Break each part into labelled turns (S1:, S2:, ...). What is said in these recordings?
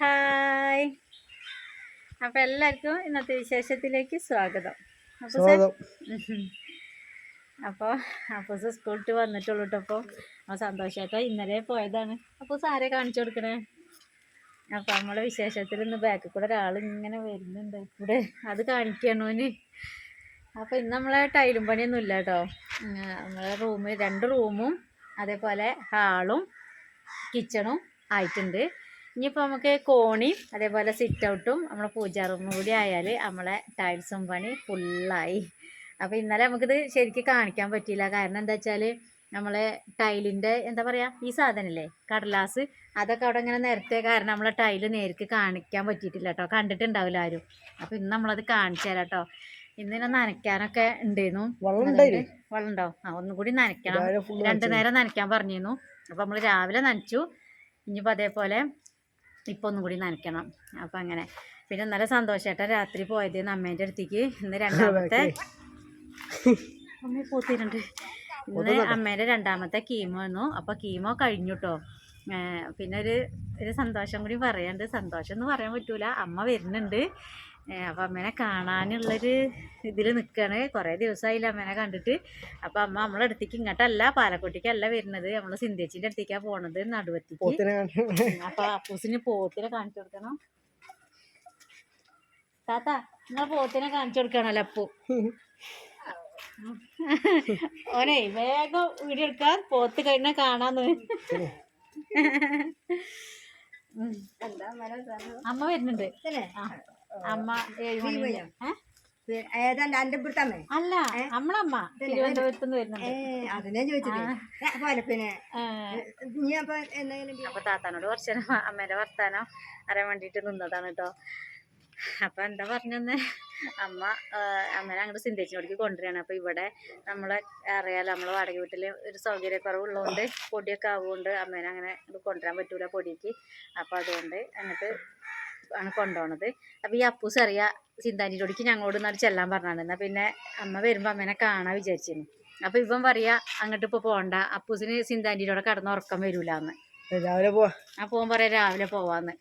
S1: Hi. അപ്പോൾ എല്ലാവർക്കും ഇന്നത്തെ വിശേഷത്തിലേക്ക് സ്വാഗതം. അപ്പോൾ അപ്പൂസ് സ്കൂളിട്ട് വന്നിട്ടുള്ളൂ കേട്ടോ. അപ്പോൾ സന്തോഷമായിട്ടോ ഇന്നലെ പോയതാണ്. അപ്പോൾ സാരെ കാണിച്ചു കൊടുക്കണേ. അപ്പോൾ നമ്മളെ വിശേഷത്തിൽ ഇന്ന് ബാക്കിൽ കൂടെ ഒരാൾ ഇങ്ങനെ വരുന്നുണ്ട് കൂടെ, അത് കാണിക്കണോന്. അപ്പോൾ ഇന്ന് നമ്മളെ ടൈലും പണിയൊന്നും ഇല്ല കേട്ടോ. നമ്മളെ രണ്ട് റൂമും അതേപോലെ ഹാളും കിച്ചണും ആയിട്ടുണ്ട്. ഇനിയിപ്പോൾ നമുക്ക് കോണിയും അതേപോലെ സിറ്റ് ഔട്ടും നമ്മളെ പൂജാ റൂമും കൂടി ആയാൽ നമ്മളെ ടൈൽസും പണി ഫുള്ളായി. അപ്പോൾ ഇന്നലെ നമുക്കിത് ശരിക്കും കാണിക്കാൻ പറ്റിയില്ല. കാരണം എന്താ വെച്ചാൽ നമ്മളെ ടൈലിൻ്റെ എന്താ പറയുക, ഈ സാധനമില്ലേ കടലാസ്, അതൊക്കെ അവിടെ ഇങ്ങനെ നിരത്തിയ കാരണം നമ്മളെ ടൈല് നേരിക്ക് കാണിക്കാൻ പറ്റിയിട്ടില്ല കേട്ടോ. കണ്ടിട്ടുണ്ടാവില്ല ആരും. അപ്പോൾ ഇന്ന് നമ്മളത് കാണിച്ചു തരാം കേട്ടോ. ഇന്നിനെ നനയ്ക്കാനൊക്കെ ഉണ്ടായിരുന്നു. വെള്ളം ഉണ്ടോ? ഒന്നും കൂടി നനയ്ക്കണം. 2 നേരം നനയ്ക്കാൻ പറഞ്ഞിരുന്നു. അപ്പോൾ നമ്മൾ രാവിലെ നനച്ചു. ഇനിയിപ്പോൾ അതേപോലെ ഇപ്പോൾ ഒന്നും കൂടി നനയ്ക്കണം. അപ്പം അങ്ങനെ. പിന്നെ ഇന്നലെ സന്തോഷേട്ടൻ രാത്രി പോയത് അമ്മേൻ്റെ അടുത്തേക്ക്. ഇന്ന് രണ്ടാമത്തെ അമ്മ പോത്തിട്ടുണ്ട്. ഇന്ന് അമ്മേൻ്റെ രണ്ടാമത്തെ കീമോ ആയിരുന്നു. അപ്പോൾ കീമോ കഴിഞ്ഞു കേട്ടോ. പിന്നെ ഒരു സന്തോഷം കൂടി പറയാണ്ട്. സന്തോഷം എന്ന് പറയാൻ പറ്റൂല, അമ്മ വരുന്നുണ്ട്. അപ്പം അമ്മേനെ കാണാനുള്ളൊരു ഇതിൽ നിൽക്കുകയാണ്. കുറേ ദിവസമായില്ല അമ്മേനെ കണ്ടിട്ട്. അപ്പം അമ്മ നമ്മളെ അടുത്തേക്ക് ഇങ്ങോട്ടല്ല, പാലക്കോട്ടേക്കല്ല വരുന്നത്, നമ്മൾ സിന്ധേച്ചിൻ്റെ അടുത്തേക്കാണ് പോണത്, നടുവത്തേക്ക്. അപ്പം അപ്പൂസിന് പോത്തിനെ കാണിച്ചു കൊടുക്കണം. താത്ത നിങ്ങൾ പോത്തിനെ കാണിച്ചു കൊടുക്കണല്ലോ അപ്പൂ. ഓനെ വേഗം വീഡിയോ എടുക്കാൻ, പോത്ത് കഴിഞ്ഞാൽ കാണാന്ന്. അമ്മ വരുന്നുണ്ട്. അമ്മ 7 മണി. അല്ല, നമ്മളമ്മ തിരുവനന്തപുരത്തുനിന്ന് വരുന്നുണ്ട്. അപ്പൊ താത്താനോട് കുറച്ച് അമ്മേന്റെ വർത്താനം അറിയാൻ വേണ്ടിട്ട് നിന്നതാണ് കേട്ടോ. അപ്പൊ എന്താ പറഞ്ഞെന്ന്, അമ്മേനെ അങ്ങോട്ട് സിന്ധേച്ചിനോടേക്ക് കൊണ്ടുവരികയാണ്. അപ്പൊ ഇവിടെ നമ്മളെ അറിയാലോ, നമ്മളെ വാടക വീട്ടിൽ ഒരു സൗകര്യക്കുറവുള്ളതുകൊണ്ട് പൊടിയൊക്കെ ആവുകൊണ്ട് അമ്മേനെ അങ്ങനെ കൊണ്ടുവരാൻ പറ്റൂല പൊടിക്ക്. അപ്പൊ അതുകൊണ്ട് അങ്ങോട്ട് ആണ് കൊണ്ടുപോകണത്. അപ്പോൾ ഈ അപ്പൂസ് അറിയാം സിന്താനിയോടേക്ക് ഞങ്ങളോട് നാട് ചെല്ലാൻ പറഞ്ഞാണ്. എന്നാൽ പിന്നെ അമ്മ വരുമ്പോൾ അമ്മേനെ കാണാൻ വിചാരിച്ചിരുന്നു. അപ്പോൾ ഇവൻ പറയാ അങ്ങോട്ട് ഇപ്പോൾ പോകണ്ട, അപ്പൂസിന് സിന്താനിയോടെ കടന്ന് ഉറക്കം വരൂലെന്ന്.
S2: രാവിലെ പോവാ.
S1: അപ്പോൾ പറയാം രാവിലെ പോവാന്ന്.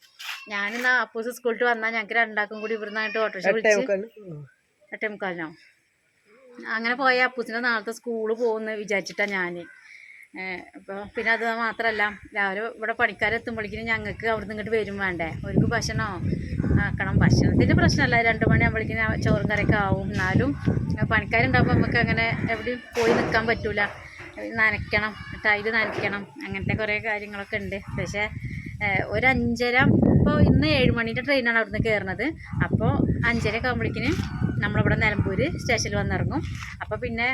S1: ഞാനിന്നാ അപ്പൂസ് സ്കൂളിൽ വന്നാൽ ഞങ്ങൾക്ക് രണ്ടാക്കും കൂടി ഇവിടുന്ന് ആയിട്ട് ഓട്ടോറിക്ഷ വിളിച്ച് 8:45 അങ്ങനെ പോയാൽ അപ്പൂസിൻ്റെ നാളത്തെ സ്കൂള് പോകുമെന്ന് വിചാരിച്ചിട്ടാണ് ഞാൻ. അപ്പോൾ പിന്നെ അത് മാത്രമല്ല, രാവിലെ ഇവിടെ പണിക്കാരെത്തുമ്പോഴേക്കും ഞങ്ങൾക്ക് അവിടുന്ന് ഇങ്ങോട്ട് വരും വേണ്ടേ, അവർക്ക് ഭക്ഷണമോ ആക്കണം. ഭക്ഷണത്തിൻ്റെ പ്രശ്നമല്ല, 2 മണിയാകുമ്പോഴേക്കും ചോറും കറിയൊക്കെ ആവും. എന്നാലും പണിക്കാരുണ്ടാകുമ്പോൾ നമുക്ക് അങ്ങനെ എവിടെയും പോയി നിൽക്കാൻ പറ്റൂല. നനയ്ക്കണം, ടൈല് നനയ്ക്കണം, അങ്ങനത്തെ കുറേ കാര്യങ്ങളൊക്കെ ഉണ്ട്. പക്ഷേ ഒരു 5:30, ഇപ്പോൾ ഇന്ന് 7 മണീൻ്റെ ട്രെയിനാണ് അവിടുന്ന് കയറുന്നത്. അപ്പോൾ 5:30 ആകുമ്പോഴേക്കിന് നമ്മളിവിടെ നിലമ്പൂർ സ്റ്റേഷനിൽ വന്നിറങ്ങും. അപ്പോൾ പിന്നെ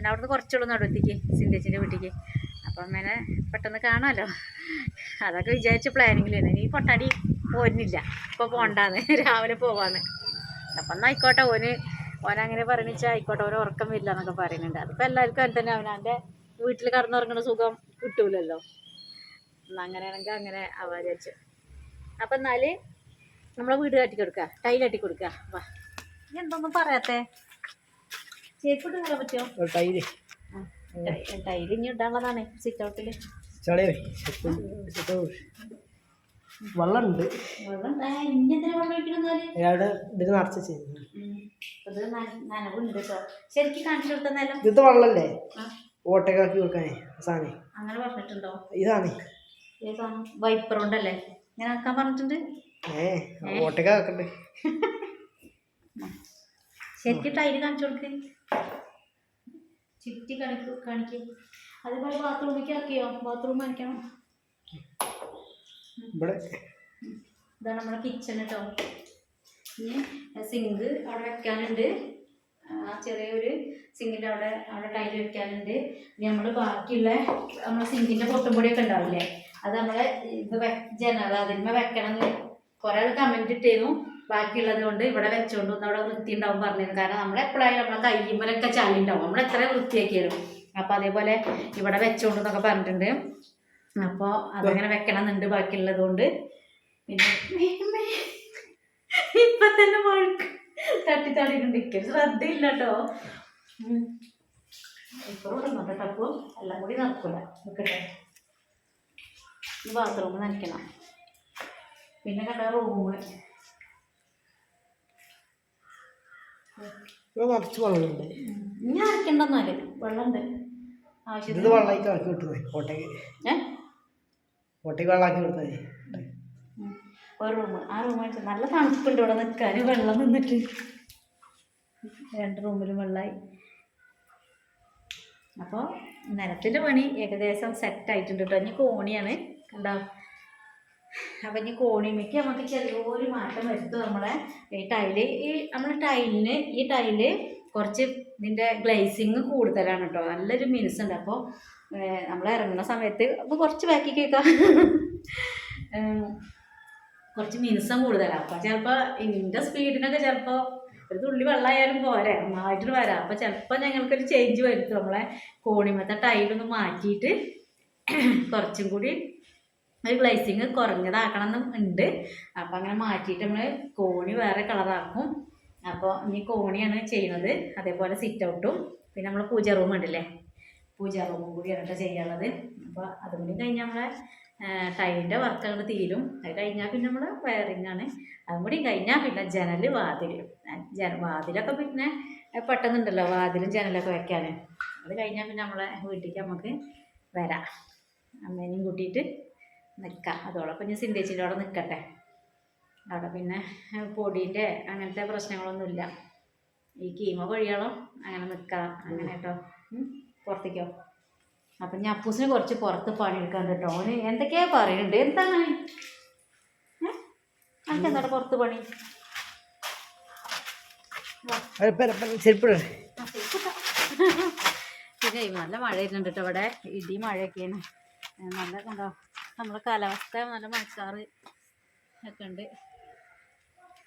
S1: അവിടുന്ന് കുറച്ചുള്ളൂ നടുവത്തേക്ക് സിന്ധേച്ചിൻ്റെ വീട്ടിലേക്ക്. അപ്പം അമ്മേനെ പെട്ടെന്ന് കാണാമല്ലോ, അതൊക്കെ വിചാരിച്ച് പ്ലാനിങ്ങിലാണ്. ഇനി പൊട്ടാടി പോരുന്നില്ല, ഇപ്പോൾ പോകണ്ടാന്ന്, രാവിലെ പോവാന്ന്. അപ്പം എന്നാൽ ആയിക്കോട്ടെ, ഓനങ്ങനെ പറഞ്ഞാൽ ആയിക്കോട്ടെ, ഓരോ ഉറക്കം വരില്ല എന്നൊക്കെ പറയുന്നുണ്ട്. അതിപ്പോൾ എല്ലാവർക്കും അങ്ങനെ തന്നെ, അവനവൻ്റെ വീട്ടിൽ കടന്നുറങ്ങുന്ന സുഖം കിട്ടൂലല്ലോ. അങ്ങനെയാണെങ്കിൽ അങ്ങനെ ആവാൻ വിചാരിച്ചു. അപ്പം എന്നാൽ നമ്മളെ വീട് കട്ടി കൊടുക്കുക, ടൈലട്ടി കൊടുക്കുക. വാ, നീ എന്തൊന്നും പറയാത്തേ, ചേപ്പിട്ട് ഇടാൻ പറ്റുമോ? ടൈല് ഇനി ഇടാനുള്ളതാണ് സിറ്റ് ഔട്ടിൽ.
S2: വെള്ളമുണ്ട്,
S1: ഇനി എന്തിനാ വെള്ളം ഒഴിക്കണമെന്നാല് നനവുണ്ട് കേട്ടോ. ശരിക്കും കാണിച്ചു കൊടുത്തന്നല്ലോ.
S2: ഇത് വെള്ളല്ലേ ഓട്ടക്കാക്കി കൊടുക്കാനേ സാധനം
S1: അങ്ങനെ പറഞ്ഞിട്ടുണ്ടോ?
S2: ഇതാണ്
S1: വൈപ്പർ കൊണ്ടല്ലേ ഇങ്ങനെ ആക്കാൻ പറഞ്ഞിട്ടുണ്ട്.
S2: ഓട്ടക്കാക്കണ്ടേ,
S1: ശരിക്കും ടൈല് കാണിച്ചു കൊടുക്ക്, ചുറ്റി കാണിക്കും. അതേപോലെ ബാത്റൂമിലേക്ക് ആക്കിയോ? ബാത്റൂം കാണിക്കണം. ഇതാണ് നമ്മുടെ കിച്ചൺ കേട്ടോ. ഇനി സിങ്ക് അവിടെ വെക്കാനുണ്ട്, ചെറിയൊരു സിങ്കിൻ്റെ അവിടെ ടൈല് വെക്കാനുണ്ട്. ഇനി നമ്മൾ ബാക്കിയുള്ള നമ്മളെ സിങ്കിൻ്റെ പൊട്ടുംപൊടിയൊക്കെ ഉണ്ടാവില്ലേ, അത് നമ്മളെ ഇത് അതിന്മേൽ വെക്കണം എന്ന് കുറേ ആൾ കമൻറ്റ് ഇട്ടിരുന്നു. ബാക്കിയുള്ളത് കൊണ്ട് ഇവിടെ വെച്ചോണ്ട് ഒന്ന് അവിടെ വൃത്തി ഉണ്ടാവും പറഞ്ഞിരുന്നു. കാരണം നമ്മളെപ്പോഴായാലും നമ്മളെ കയ്യുമ്പലൊക്കെ ചളി ഉണ്ടാവും, നമ്മൾ എത്ര വൃത്തിയാക്കിയാലും. അപ്പോൾ അതേപോലെ ഇവിടെ വെച്ചോണ്ടെന്നൊക്കെ പറഞ്ഞിട്ടുണ്ട്. അപ്പോൾ അതങ്ങനെ വെക്കണം എന്നുണ്ട് ബാക്കിയുള്ളത് കൊണ്ട്. പിന്നെ ഇപ്പം തന്നെ വഴുക്ക് തട്ടിത്താടിയിട്ടുണ്ട്, എനിക്ക് ശ്രദ്ധയില്ല കേട്ടോ. ഇപ്പോഴും ഇടുന്നുണ്ട് കേട്ടോ. അപ്പോൾ എല്ലാം കൂടി നടക്കില്ല, നിൽക്കട്ടെ. ഈ ബാത്റൂം നനയ്ക്കണം. പിന്നെ കണ്ട റൂം
S2: നിറച്ച് വെള്ളമുണ്ട്.
S1: ഇനി അരക്കണ്ടെന്നാല് വെള്ളമുണ്ട്
S2: ഇത്
S1: ആവശ്യത്തിന്.
S2: വെള്ളമാക്കി ആക്കി വിട്ടത് കോട്ടയ്ക്ക് വെള്ളമാക്കി കൊടുത്തത്.
S1: ഒരു റൂം, ആ റൂമായിട്ട് നല്ല തണുപ്പുണ്ട് ഇവിടെ നിൽക്കാൻ, വെള്ളം നിന്നിട്ട് 2 റൂമിലും വെള്ളമായി. അപ്പോൾ നിലത്തിൻ്റെ പണി ഏകദേശം സെറ്റായിട്ടുണ്ട് കേട്ടോ. ഇനി കോണിയാണ് കണ്ടോ. അപ്പം ഇനി കോണിമയ്ക്ക് നമുക്ക് ചെറിയൊരു മാറ്റം വരുത്തും. നമ്മളെ ഈ ടൈല്, ഈ ടൈല് കുറച്ച് ഇതിൻ്റെ ഗ്ലേസിങ് കൂടുതലാണ് കേട്ടോ. നല്ലൊരു മിനുസുണ്ട്. അപ്പോൾ നമ്മൾ ഇറങ്ങുന്ന സമയത്ത് അപ്പോൾ കുറച്ച് ബാക്കി കേൾക്കാം, കുറച്ച് മിനുസം കൂടുതലാണ്. അപ്പോൾ ചിലപ്പോൾ ഇതിൻ്റെ സ്പീഡിനൊക്കെ ചിലപ്പോൾ ഒരു തുള്ളി വെള്ളമായാലും പോരെ, നന്നായിട്ട് വരാം. അപ്പോൾ ചിലപ്പോൾ ഞങ്ങൾക്കൊരു ചേഞ്ച് വരുത്തും. നമ്മളെ കോണിമത്തെ ടൈലൊന്ന് മാറ്റിയിട്ട് കുറച്ചും കൂടി ഒരു ഗ്ലേസിങ് കുറഞ്ഞതാക്കണം എന്നുണ്ട്. അപ്പോൾ അങ്ങനെ മാറ്റിയിട്ട് നമ്മൾ കോണി വേറെ കളറാക്കും. അപ്പോൾ ഇനി കോണിയാണ് ചെയ്യുന്നത്. അതേപോലെ സിറ്റ് ഔട്ടും പിന്നെ നമ്മൾ പൂജ റൂം ഉണ്ടല്ലേ, പൂജ റൂമും കൂടിയാണ് കേട്ടോ ചെയ്യാനുള്ളത്. അപ്പോൾ അതും കൂടി കഴിഞ്ഞാൽ നമ്മളെ ടൈലിൻ്റെ വർക്ക് അങ്ങോട്ട് തീരും. അത് കഴിഞ്ഞാൽ പിന്നെ നമ്മൾ വയറിങ്ങാണ്. അതും കൂടി കഴിഞ്ഞാൽ പിന്നെ ജനൽ വാതിലൊക്കെ പിന്നെ പെട്ടെന്നുണ്ടല്ലോ വാതിലും ജനലൊക്കെ വെക്കാൻ. അത് കഴിഞ്ഞാൽ പിന്നെ നമ്മളെ വീട്ടിലേക്ക് നമുക്ക് വരാം, അമ്മേനെയും കൂട്ടിയിട്ട് നിൽക്കാം. അതോടൊപ്പം ഞാൻ സിന്തേച്ചിൻ്റെ അവിടെ നിൽക്കട്ടെ. അവിടെ പിന്നെ പൊടീൻ്റെ അങ്ങനത്തെ പ്രശ്നങ്ങളൊന്നുമില്ല. ഈ കീമ കൊഴിയാളോ അങ്ങനെ നിൽക്കാം അങ്ങനെ കേട്ടോ. പുറത്തേക്കോ. അപ്പം ഞാൻ അപ്പൂസിന് കുറച്ച് പുറത്ത് പണിയെടുക്കാണ്ട് കേട്ടോ. ഓന് എന്തൊക്കെയാ പറയുന്നുണ്ട്. എന്താണ് എനിക്ക് എന്താണ് പുറത്ത് പണി? പിന്നെ നല്ല മഴ വരുന്നുണ്ട് കേട്ടോ. ഇവിടെ ഇടി മഴയൊക്കെയാണ്. നല്ല കണ്ടോ നമ്മുടെ കാലാവസ്ഥ നല്ല മഴക്കാറ് ഒക്കെ ഉണ്ട്.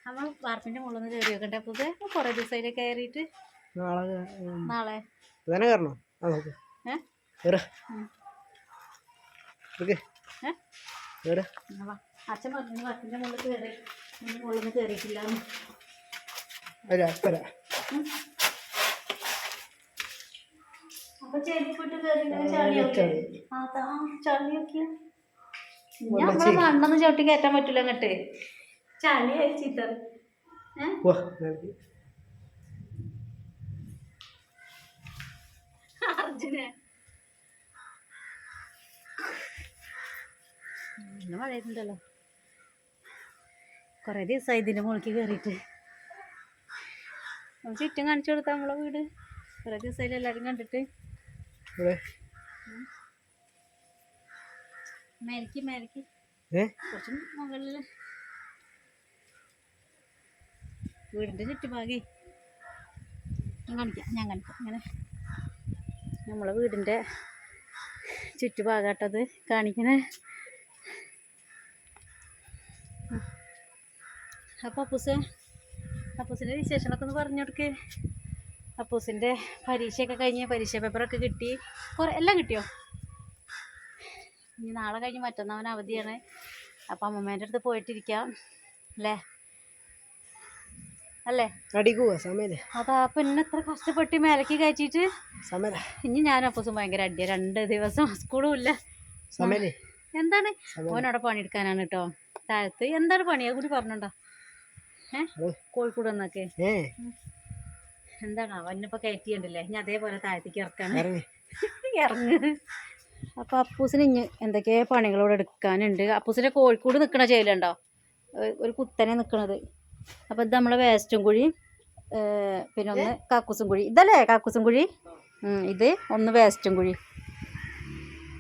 S1: നമ്മൾ വാർപ്പിൻ്റെ മുകളിൽ നിന്ന് കയറി വെക്കട്ടെ. അപ്പോൾ കുറേ ദിവസമായിട്ട് കയറിയിട്ട് നാളെ അച്ഛൻ പറഞ്ഞു വാർപ്പിൻ്റെ മുകളിൽ കയറി, മുകളിൽ നിന്ന് കയറിയിട്ടില്ല. അപ്പൊ ചെടിപ്പെട്ട് കയറി ചളിയൊക്കെ നമ്മളെ മണ്ണൊന്നും ചവിട്ടി കയറ്റാൻ പറ്റൂല. അങ്ങോട്ട് ചളി അയച്ചിട്ട് അർജുനെ മഴയുണ്ടല്ലോ. കൊറേ ദിവസമായി ഇതിന്റെ മുകളിലേക്ക് കയറിയിട്ട്. ചുറ്റും കാണിച്ചു കൊടുത്താ നമ്മളെ വീട്. കൊറേ ദിവസമായിട്ട് എല്ലാരും കണ്ടിട്ട്. മേലക്ക് കുറച്ച് മുകളില് വീടിന്റെ ചുറ്റുഭാഗേ ഞാൻ കാണിക്കാം. അങ്ങനെ നമ്മളെ വീടിന്റെ ചുറ്റുഭാഗാട്ടത് കാണിക്കണേ. അപ്പോൾ അപ്പൂസിൻ്റെ വിശേഷങ്ങളൊക്കെ ഒന്ന് പറഞ്ഞു കൊടുക്ക്. അപ്പൂസിൻ്റെ പരീക്ഷയൊക്കെ കഴിഞ്ഞ് പരീക്ഷ പേപ്പറൊക്കെ കിട്ടി. എല്ലാം കിട്ടിയോ? ഇനി നാളെ കഴിഞ്ഞ് മറ്റന്നാവൻ അവധിയാണ്. അപ്പം അമ്മമ്മേൻ്റെ അടുത്ത് പോയിട്ടിരിക്കാം അല്ലേ? അതാ പിന്നെ എത്ര കഷ്ടപ്പെട്ട് മേലക്ക് കയറ്റിയിട്ട്. ഇനി ഞാനും അപ്പൂസും ഭയങ്കര അടിയ. 2 ദിവസം സ്കൂളും ഇല്ല. എന്താണ് ഓനവിടെ പണിയെടുക്കാനാണ് കേട്ടോ. താഴത്ത് എന്താണ് പണിയാ കൂടി പറഞ്ഞോണ്ടോ? കോഴിക്കോട് എന്നൊക്കെ എന്താണ് അവനിപ്പോ കയറ്റിയുണ്ടല്ലേ. ഇനി അതേപോലെ താഴത്തേക്ക് ഇറങ്ങ്. അപ്പൊ അപ്പൂസിന് ഇനി എന്തൊക്കെയോ പണികളോട് എടുക്കാനുണ്ട്. അപ്പൂസിന്റെ കോഴിക്കോട് നിൽക്കണ ചെയ്യലുണ്ടോ, ഒരു കുത്തനെ നിൽക്കണത്. അപ്പൊ ഇത് നമ്മളെ വേസ്റ്റും കുഴി, പിന്നെ ഒന്ന് കാക്കൂസും കുഴി. ഇതല്ലേ കാക്കൂസും കുഴി? ഇത് ഒന്ന് വേസ്റ്റും കുഴി.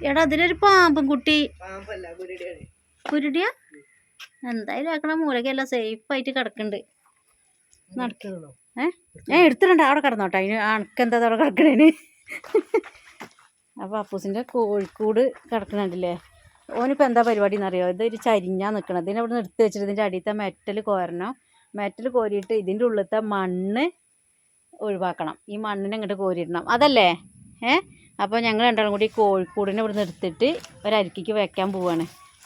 S1: എടാ അതിലൊരു പാമ്പും കുട്ടി. കുരുടിയാ? എന്തായാലും ആക്കണ മൂലക്കെല്ലാം സേഫായിട്ട് കിടക്കുന്നുണ്ട്. എടുത്തിട്ടുണ്ട്. അവിടെ കിടന്നോട്ടെ. അതിന് അണക്കെന്താ അവിടെ കിടക്കണേന്. അപ്പോൾ അപ്പൂസിൻ്റെ കോഴിക്കോട് കിടക്കണുണ്ടല്ലേ. ഓനിപ്പോൾ എന്താ പരിപാടി എന്നറിയോ? ഇതൊരു ചരിഞ്ഞാൽ നിൽക്കണം. ഇതിനെ ഇവിടെ നിന്ന് എടുത്ത് വെച്ചിട്ട് ഇതിൻ്റെ അടിയത്തെ മെറ്റൽ കോരണം. മെറ്റൽ കോരിയിട്ട് ഇതിൻ്റെ ഉള്ളിലത്തെ മണ്ണ് ഒഴിവാക്കണം. ഈ മണ്ണിനെ ഇങ്ങോട്ട് കോരിയിടണം. അതല്ലേ അപ്പോൾ ഞങ്ങൾ രണ്ടാളും കൂടി കോഴിക്കോടിനെ ഇവിടെ നിന്ന് എടുത്തിട്ട് ഒരരിക്കിക്ക് വെക്കാൻ പോവുകയാണ്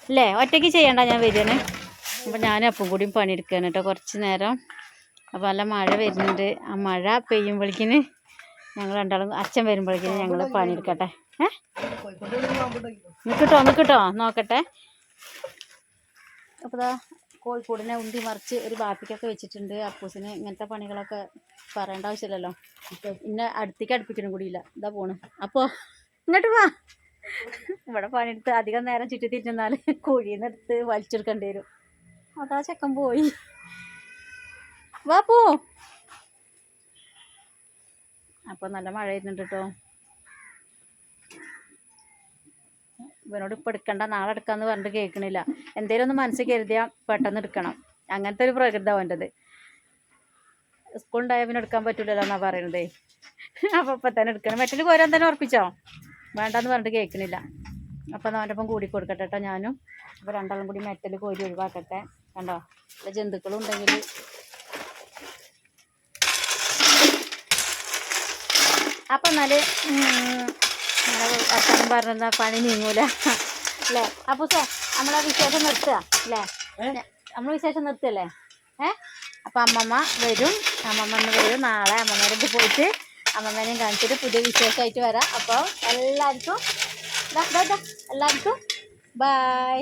S1: അല്ലേ. ഒറ്റയ്ക്ക് ചെയ്യണ്ട, ഞാൻ വരികയാണ്. അപ്പോൾ ഞാനും അപ്പം കൂടിയും പണിയെടുക്കുകയാണ് കേട്ടോ കുറച്ച് നേരം. അപ്പോൾ നല്ല മഴ വരുന്നുണ്ട്. ആ മഴ പെയ്യുമ്പോഴേക്കിന് ഞങ്ങൾ രണ്ടാളും അച്ഛൻ വരുമ്പോഴേക്കിന് ഞങ്ങൾ പണിയെടുക്കട്ടെ. നിൽക്കട്ടോ നോക്കട്ടെ. അപ്പോൾ കോഴിക്കോടിനെ ഉന്തി മറിച്ച് ഒരു ബാപ്പിക്കൊക്കെ വെച്ചിട്ടുണ്ട്. അപ്പൂസിന് ഇങ്ങനത്തെ പണികളൊക്കെ പറയേണ്ട ആവശ്യമില്ലല്ലോ. ഇന്നെ അടുത്തേക്ക് അടുപ്പിക്കണം കൂടിയില്ല. ഇതാ പോണ്. അപ്പോൾ ഇങ്ങോട്ട് വാ. ഇവിടെ പണിയെടുത്ത് അധികം നേരം ചുറ്റി തിരിഞ്ഞാൽ കോഴീന്ന് എടുത്ത് വലിച്ചെടുക്കേണ്ടി വരും. അതാ ചെക്കൻ പോയി. വാ പോ. അപ്പോൾ നല്ല മഴ വരുന്നുണ്ട് കേട്ടോ. ഇവനോട് ഇപ്പം എടുക്കണ്ട, നാളെ എടുക്കാമെന്ന് പറഞ്ഞിട്ട് കേൾക്കണില്ല. എന്തേലും ഒന്ന് മനസ്സിൽ കരുതിയാൽ പെട്ടെന്ന് എടുക്കണം. അങ്ങനത്തെ ഒരു പ്രകൃതമാണ് വേണ്ടത്. സ്കൂളുണ്ടായാൽ പിന്നെ എടുക്കാൻ പറ്റില്ലല്ലോ എന്നാണ് പറയണത്. അപ്പോൾ ഇപ്പം തന്നെ എടുക്കണം. മറ്റൊരു കോരാൻ തന്നെ ഉറപ്പിച്ചോ? വേണ്ടെന്ന് പറഞ്ഞിട്ട് കേൾക്കണില്ല. അപ്പം അവൻ്റെ ഒപ്പം കൂടി കൊടുക്കട്ടെ കേട്ടോ ഞാനും. അപ്പോൾ രണ്ടാളും കൂടി മെറ്റൽ കോരി ഒഴിവാക്കട്ടെ. കണ്ടോ, വല്ല ജന്തുക്കളും ഉണ്ടെങ്കിൽ അപ്പം എന്നാൽ വർത്തമാനം പറഞ്ഞ പണി നീങ്ങൂല അല്ലേ? അപ്പോൾ നമ്മളെ വിശേഷം നിർത്തുക അല്ലേ? നമ്മൾ വിശേഷം നിർത്തുകയല്ലേ? അപ്പം അമ്മമ്മ വരും. അമ്മമ്മ ഒന്ന് വരും. നാളെ അമ്മമ്മേൻ്റെ പോയിട്ട് അമ്മമ്മേനെയും കാണിച്ചിട്ട് പുതിയ വിശേഷമായിട്ട് വരാം. അപ്പോൾ എല്ലാവർക്കും എല്ലാവർക്കും ബൈ.